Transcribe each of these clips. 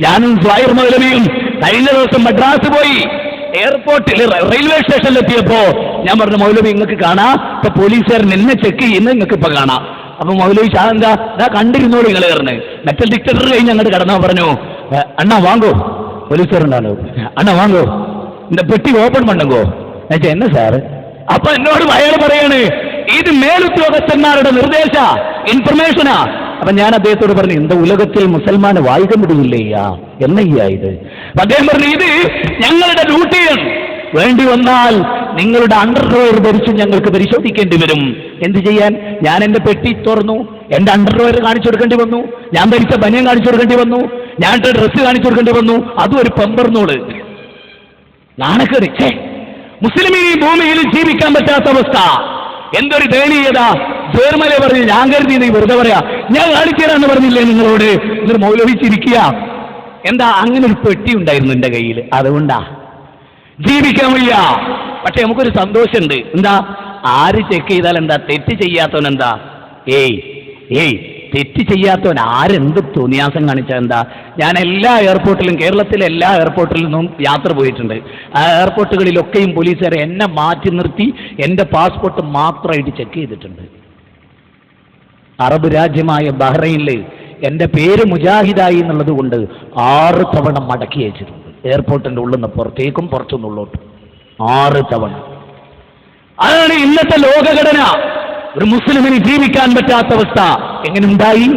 ഞാനും സ്വായർ മൗലവിയും കഴിഞ്ഞ ദിവസം മദ്രാസ് പോയി. എയർപോർട്ടിൽ റെയിൽവേ സ്റ്റേഷനിലെത്തിയപ്പോ ഞാൻ പറഞ്ഞു, മൗലവി നിങ്ങൾക്ക് കാണാം, ഇപ്പൊ പോലീസുകാരൻ എന്നെ ചെക്ക് ചെയ്യുന്നത് നിങ്ങൾക്ക് ഇപ്പൊ കാണാം. അപ്പൊ മൗലവി എന്താ കണ്ടിരുന്നോളൂ നിങ്ങൾ കയറുന്നത്. മെറ്റൽ ഡിറ്റക്ടർ കഴിഞ്ഞ് അങ്ങോട്ട് കടന്നാ പറഞ്ഞു, അണ്ണാ വാങ്ങോ. പോലീസുകാരുണ്ടാലോ, അണ്ണാ വാങ്ങോ, இந்த പെട്ടി ഓപ്പൺ പണ്ണുങ്കോ. എന്നെ സാറ്. അപ്പൊ എന്നോട് അയാൾ പറയാണ്, ഇത് മേലുദ്യോഗസ്ഥന്മാരുടെ നിർദ്ദേശ ഇൻഫർമേഷനാ. അപ്പൊ ഞാൻ അദ്ദേഹത്തോട് പറഞ്ഞു, இந்த ഉലകത്തിൽ മുസൽമാന് വായിക്കാൻ മുടിയില്ലയ്യാ എന്നയ്യാ ഇത്. അദ്ദേഹം പറഞ്ഞു, ഇത് ഞങ്ങളുടെ ഡ്യൂട്ടിയാണ്, വേണ്ടി വന്നാൽ നിങ്ങളുടെ അണ്ടർവെയർ ധരിച്ച് ഞങ്ങൾക്ക് പരിശോധിക്കേണ്ടി വരും. എന്ത് ചെയ്യാൻ? ഞാൻ എന്റെ പെട്ടി തുറന്നു, എന്റെ അണ്ടർവെയർ കാണിച്ചു കൊടുക്കേണ്ടി വന്നു, ഞാൻ ധരിച്ച ബനിയൻ കാണിച്ചു കൊടുക്കേണ്ടി വന്നു, ഞാൻ ഡ്രസ്സ് കാണിച്ചു കൊടുക്കേണ്ടി വന്നു, അതും ഒരു പെമ്പർന്നോട്. നാണക്കേട്. മുസ്ലിമിന് ഈ ഭൂമിയിൽ ജീവിക്കാൻ പറ്റാത്ത അവസ്ഥ. എന്തൊരു ദയനീയത. ജേർമലെ പറഞ്ഞ്, ഞാൻ കരുതി നീ വെറുതെ പറയാ, ഞാൻ കാണിക്കാന്ന് പറഞ്ഞില്ലേ നിങ്ങളോട്. എന്നിട്ട് മൗലവിച്ചിരിക്കുക. എന്താ, അങ്ങനെ ഒരു പെട്ടി ഉണ്ടായിരുന്നു എന്റെ കയ്യിൽ, അതുകൊണ്ടാ ജീവിക്കാൻ വയ്യ. പക്ഷെ നമുക്കൊരു സന്തോഷമുണ്ട്. എന്താ, ആര് ചെക്ക് ചെയ്താൽ എന്താ, തെറ്റ് ചെയ്യാത്തവൻ എന്താ? ഏയ് തെറ്റ് ചെയ്യാത്തവൻ ആരെന്ത് തോന്നിയാസം കാണിച്ചാൽ എന്താ? ഞാൻ എല്ലാ എയർപോർട്ടിലും, കേരളത്തിലെ എല്ലാ എയർപോർട്ടിൽ നിന്നും യാത്ര പോയിട്ടുണ്ട്. ആ എയർപോർട്ടുകളിലൊക്കെയും പോലീസുകാരെ എന്നെ മാറ്റി നിർത്തി എൻ്റെ പാസ്പോർട്ട് മാത്രമായിട്ട് ചെക്ക് ചെയ്തിട്ടുണ്ട്. അറബ് രാജ്യമായ ബഹ്റൈനിൽ എൻ്റെ പേര് മുജാഹിദായി എന്നുള്ളത് കൊണ്ട് 6 തവണ മടക്കി അയച്ചിട്ടുണ്ട്. എയർപോർട്ടിൻ്റെ ഉള്ളിൽ നിന്ന് പുറത്തേക്കും പുറത്തുനിന്ന് ഉള്ളോട്ടും 6 തവണ. അതാണ് ഇന്നത്തെ ലോകഘടന. ഒരു മുസ്ലിമിന് ജീവിക്കാൻ പറ്റാത്ത അവസ്ഥ എങ്ങനെ ഉണ്ടായി?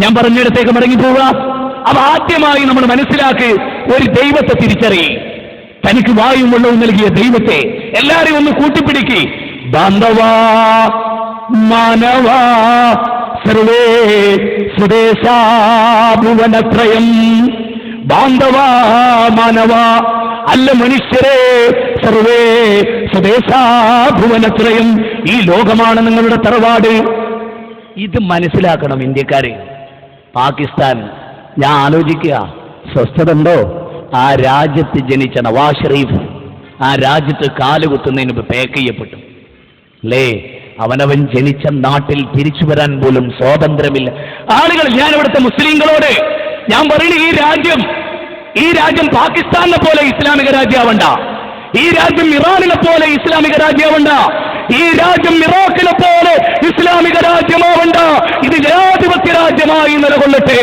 ഞാൻ പറഞ്ഞിടത്തേക്ക് മടങ്ങി പോവുക. അപ്പൊ ആദ്യമായി നമ്മൾ മനസ്സിലാക്കി, ഒരു ദൈവത്തെ തിരിച്ചറിയി. തനിക്ക് വായും വെള്ളവും നൽകിയ ദൈവത്തെ എല്ലാരെയും ഒന്ന് കൂട്ടിപ്പിടിക്കി. ബാന്ധവാ മാനവാ സർവേ സ്വദേശാ ഭുവനത്രയം. ബാന്ധവാ മാനവാ, അല്ല മനുഷ്യരെ, സർവേ സ്വദേശാ ഭുവനത്രയം. ഈ ലോകമാണ് നിങ്ങളുടെ തറവാട്. ഇത് മനസ്സിലാക്കണം ഇന്ത്യക്കാരെ. പാകിസ്ഥാൻ, ഞാൻ ആലോചിക്കുക, സ്വസ്ഥത ഉണ്ടോ? ആ രാജ്യത്ത് ജനിച്ച നവാസ് ഷെരീഫ് ആ രാജ്യത്ത് കാലുകുത്തുന്നതിന് മുമ്പ് പാക്ക് ചെയ്യപ്പെട്ടു അല്ലേ? അവനവൻ ജനിച്ച നാട്ടിൽ തിരിച്ചു വരാൻ പോലും സ്വാതന്ത്ര്യമില്ല. ആളുകൾ, ഞാൻ ഇവിടുത്തെ മുസ്ലിങ്ങളോട് ഞാൻ പറയുന്നത്, ഈ രാജ്യം പാകിസ്ഥാനെ പോലെ ഇസ്ലാമിക രാജ്യമാവണ്ട. ഈ രാജ്യം ഇറാനിലെ പോലെ ഇസ്ലാമിക രാജ്യമാവണ്ട. ഈ രാജ്യം ഇറാഖിലെ പോലെ ഇസ്ലാമിക രാജ്യമാവണ്ട. ഇത് ജനാധിപത്യ രാജ്യമായി നിലകൊള്ളട്ടെ.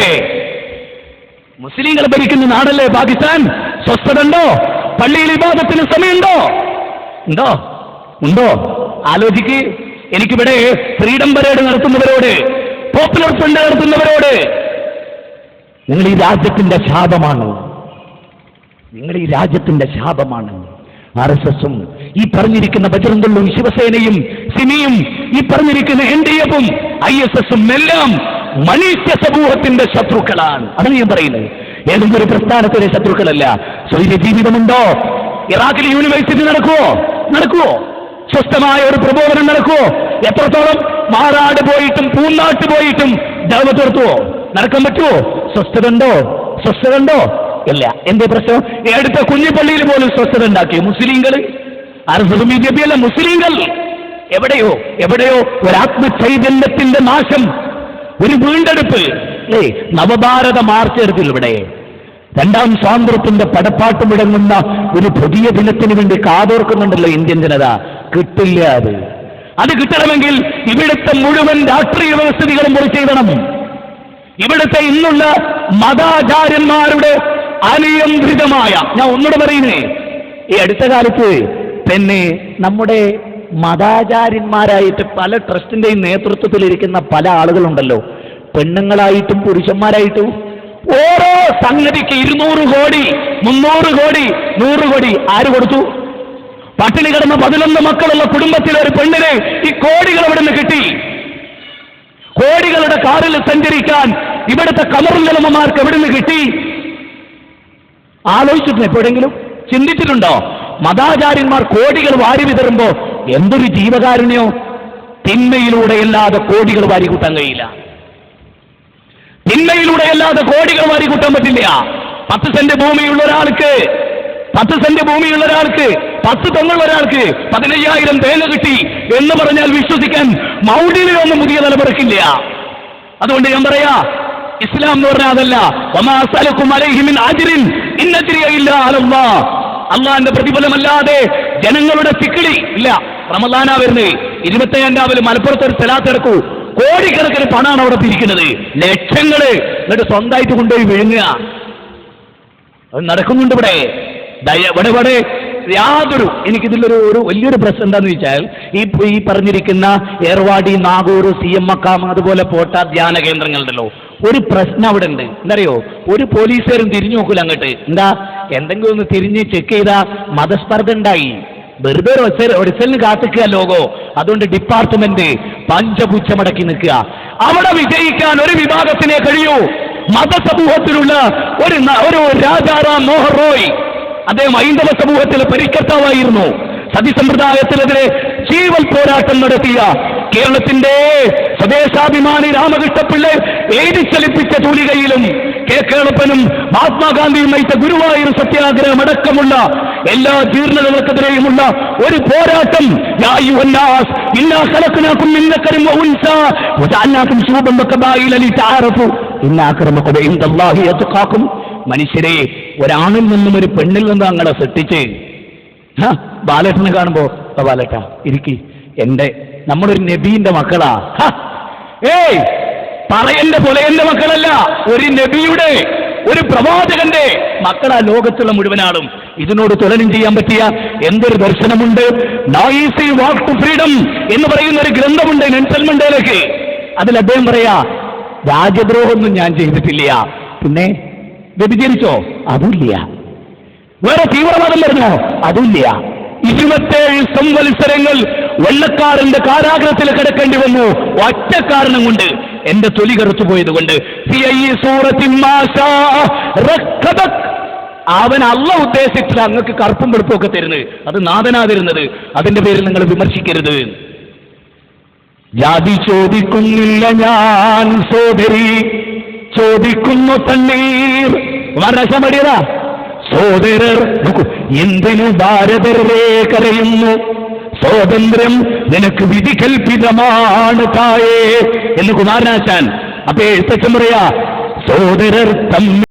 മുസ്ലിങ്ങൾ ഭരിക്കുന്ന നാടല്ലേ പാകിസ്ഥാൻ. സ്വസ്ഥത ഉണ്ടോ? പള്ളിയിൽ ഇബാദത്തിന് സമയമുണ്ടോ? ഉണ്ടോ? ആലോചിക്ക്. എനിക്കിവിടെ ഫ്രീഡം പരേഡ് നടത്തുന്നവരോട്, പോപ്പുലർ ഫ്രണ്ട് നടത്തുന്നവരോട്, നിങ്ങൾ ഈ രാജ്യത്തിന്റെ ശാപമാണ്. RSSും ഈ പറഞ്ഞിരിക്കുന്ന ബജ്റംഗ്ദളും ശിവസേനയും സിമിയും ഈ പറഞ്ഞിരിക്കുന്ന NDFും ISSും എല്ലാം മനുഷ്യ സമൂഹത്തിന്റെ ശത്രുക്കളാണ്. അതാണ് ഞാൻ പറയുന്നത്. ഏതെങ്കിലും ഒരു പ്രസ്ഥാനത്തിന്റെ ശത്രുക്കളല്ല. സ്വൈര്യ ജീവിതമുണ്ടോ? ഇറാഖിൽ യൂണിവേഴ്സിറ്റി നടക്കുവോ? സ്വസ്ഥമായ ഒരു പ്രബോധനം നടക്കുവോ? എത്രത്തോളം മാറാട് പോയിട്ടും പൂന്നാട്ട് പോയിട്ടും ദഅവത്ത് നടത്തുവോ? നടക്കാൻ പറ്റുമോ? സ്വസ്ഥത ഉണ്ടോ? ഇല്ല. എന്റെ പ്രശ്നം, എടുത്ത കുഞ്ഞിപ്പള്ളിയിൽ പോലും സ്വസ്ഥത ഉണ്ടാക്കി മുസ്ലിങ്ങൾ. അല്ല, മുസ്ലിങ്ങൾ എവിടെയോ ഒരാത്മചൈതന്യത്തിന്റെ നാശം, ഒരു വീണ്ടെടുപ്പ്. നവഭാരത മാർച്ച് എടുത്തില്ല ഇവിടെ. 2ാം സ്വാതന്ത്ര്യത്തിന്റെ പടപ്പാട്ട് മുടങ്ങുന്ന ഒരു പുതിയ ദിനത്തിന് വേണ്ടി കാതോർക്കുന്നുണ്ടല്ലോ ഇന്ത്യൻ ജനത. കിട്ടില്ല. അത് കിട്ടണമെങ്കിൽ ഇവിടുത്തെ മുഴുവൻ രാഷ്ട്രീയ വ്യവസ്ഥിതികളും പൊളിച്ചെഴുതണം. ഇവിടുത്തെ ഇന്നുള്ള മതാചാര്യന്മാരുടെ അനിയന്ത്രിതമായ, ഞാൻ ഒന്നുകൂടെ പറയുന്നേ, ഈ അടുത്ത കാലത്ത് തന്നെ നമ്മുടെ മതാചാര്യന്മാരായിട്ട് പല ട്രസ്റ്റിന്റെയും നേതൃത്വത്തിലിരിക്കുന്ന പല ആളുകളുണ്ടല്ലോ, പെണ്ണുങ്ങളായിട്ടും പുരുഷന്മാരായിട്ടും, ഓരോ സംഗതിക്ക് 200 കോടി 300 കോടി 100 കോടി ആര് കൊടുത്തു? പട്ടിണി കിടന്ന 11 മക്കളുള്ള കുടുംബത്തിലെ ഒരു പെണ്ണിന് ഈ കോടികൾ എവിടെ നിന്ന് കിട്ടി? കോടികളുടെ കാറിൽ സഞ്ചരിക്കാൻ ഇവിടുത്തെ കമറുല്ലമമാർക്ക് എവിടെ നിന്ന് കിട്ടി? ആലോചിച്ചിട്ടുണ്ട്? എപ്പോഴെങ്കിലും ചിന്തിച്ചിട്ടുണ്ടോ? മതാചാര്യന്മാർ കോടികൾ വാരി വിതറുമ്പോ എന്തൊരു ജീവകാരുണ്യോ! തിന്മയിലൂടെയല്ലാതെ കോടികൾ വാരി കൂട്ടാൻ കഴിയില്ല. തിന്മയിലൂടെയല്ലാതെ കോടികൾ വാരി കൂട്ടാൻ പറ്റില്ല. 10 സെന്റ് ഭൂമിയുള്ള ഒരാൾക്ക് 10 തെങ്ങുള്ള ഒരാൾക്ക് 15,000 തേങ്ങ കിട്ടി എന്ന് പറഞ്ഞാൽ വിശ്വസിക്കാൻ മൗഢ്യമൊന്നും പുതിയ തലമുറക്കില്ല. അതുകൊണ്ട് ഞാൻ പറയാ, ഇസ്ലാം എന്ന് പറഞ്ഞാൽ അതല്ല. വമാ അസ്അലുക്കും അലൈഹി മിൻ അജ്റിൻ ഇൻ അജ്രിയ ഇല്ലാ അലല്ലാഹ്. അള്ളാന്റെ പ്രതിഫലമല്ലാതെ ജനങ്ങളുടെ തിക്കിളി ഇല്ല. റമദാനാ വരുന്നത്, 25 രാവിലെ മലപ്പുറത്ത് ഒരു സ്ഥലത്ത് നടക്കൂ, കോടിക്കണക്കിന് പണമാണ് അവിടെ തിരിക്കുന്നത്, ലക്ഷങ്ങള്. എന്നിട്ട് സ്വന്തമായിട്ട് കൊണ്ടുപോയി വിഴുങ്ങുക. അത് നടക്കുന്നുണ്ട് ഇവിടെ. ഇവിടെ യാതൊരു എനിക്കിതിലൊരു വലിയൊരു പ്രശ്നം എന്താണെന്ന് വെച്ചാൽ, ഈ പറഞ്ഞിരിക്കുന്ന ഏർവാടി, നാഗൂർ, CM മക്കാം, അതുപോലെ പോട്ട ധ്യാന കേന്ദ്രങ്ങളുണ്ടല്ലോ, ഒരു പ്രശ്നം അവിടെ ഉണ്ട്. എന്തറിയോ, ഒരു പോലീസുകാരും തിരിഞ്ഞു നോക്കൂല അങ്ങോട്ട്. എന്താ, എന്തെങ്കിലും ഒന്ന് തിരിഞ്ഞ് ചെക്ക് ചെയ്താ മതസ്പർദ്ധ ഉണ്ടായി, വെറുതെ റിസൾട്ടിന് കാത്തിക്കുക ലോകോ. അതുകൊണ്ട് ഡിപ്പാർട്ട്മെന്റ് പഞ്ചപുച്ഛമടക്കി നിൽക്കുക. അവിടെ വിജയിക്കാൻ ഒരു വിഭാഗത്തിനെ കഴിയൂ. മതസമൂഹത്തിലുള്ള ഒരു രാജാറാം മോഹൻ റോയ്, അദ്ദേഹം ഹൈന്ദവ സമൂഹത്തിലെ പരിഷ്കർത്താവായിരുന്നു. സതിസമ്പ്രദായത്തിനെതിരെ ജീവൽ പോരാട്ടം നടത്തിയ കേരളത്തിന്റെ സ്വദേശാഭിമാനി രാമകൃഷ്ണപിള്ള എഴുതിച്ചലിപ്പിച്ച തൂലികയിലും കേളപ്പനും മഹാത്മാഗാന്ധിയും നയിച്ച ഗുരുവായൂർ സത്യാഗ്രഹം അടക്കമുള്ള എല്ലാ ജീർണതകൾക്കെതിരെയുമുള്ള ഒരു പോരാട്ടം. മനുഷ്യരെ ഒരാണിൽ നിന്നും ഒരു പെണ്ണിൽ നിന്നും അങ്ങനെ സൃഷ്ടിച്ച് ബാലേട്ടനെ കാണുമ്പോ, ബാലേട്ട ഇരിക്കി, നമ്മളൊരു നബീന്റെ മക്കളാ. ഏയ്, പറയന്റെ പൊലയന്റെ മക്കളല്ല, ഒരു നബിയുടെ, ഒരു പ്രവാചകന്റെ മക്കളാ ലോകത്തുള്ള മുഴുവനാളും. ഇതിനോട് തുലനം ചെയ്യാൻ പറ്റിയ എന്തൊരു ദർശനമുണ്ട്. നായിസി വാക്ക് ടു ഫ്രീഡം എന്ന് പറയുന്ന ഒരു ഗ്രന്ഥമുണ്ട് നെൽസൺ മണ്ടേലയ്ക്ക്. അതിൽ അദ്ദേഹം പറയാ, രാജ്യദ്രോഹമൊന്നും ഞാൻ ചെയ്തിട്ടില്ല. പിന്നെ വ്യഭിചരിച്ചോ? അതുമില്ല. വേറെ തീവ്രവാദം പറഞ്ഞോ? അതുമില്ല. 27 സംവത്സരങ്ങൾ വെള്ളക്കാരന്റെ കാരാഗ്രഹത്തിൽ കിടക്കേണ്ടി വന്നു ഒറ്റ കാരണം കൊണ്ട്, എന്റെ തൊലി കറുത്തു പോയത് കൊണ്ട്. അവൻ അള്ള ഉദ്ദേശിച്ചിട്ട് അങ്ങക്ക് കറുപ്പും വെളുപ്പും ഒക്കെ തരുന്നത്, അത് നാഥനാ തരുന്നത്. അതിന്റെ പേരിൽ നിങ്ങൾ വിമർശിക്കരുത്. ജാതി ചോദിക്കുന്നില്ല ഞാൻ സോദരി, ചോദിക്കുന്നു തണ്ണീർ. മടിയതാ സോദരർ, എന്തിനു ഭാരതരെ കരയുന്നു, സ്വാതന്ത്ര്യം നിനക്ക് വിധി കൽപ്പിതമാണ് തായേ എന്ന് കുമാരനാശാൻ. അപ്പൊ എഴുത്തച്ഛൻ പറയാ, സോദരർ തമ്മിൽ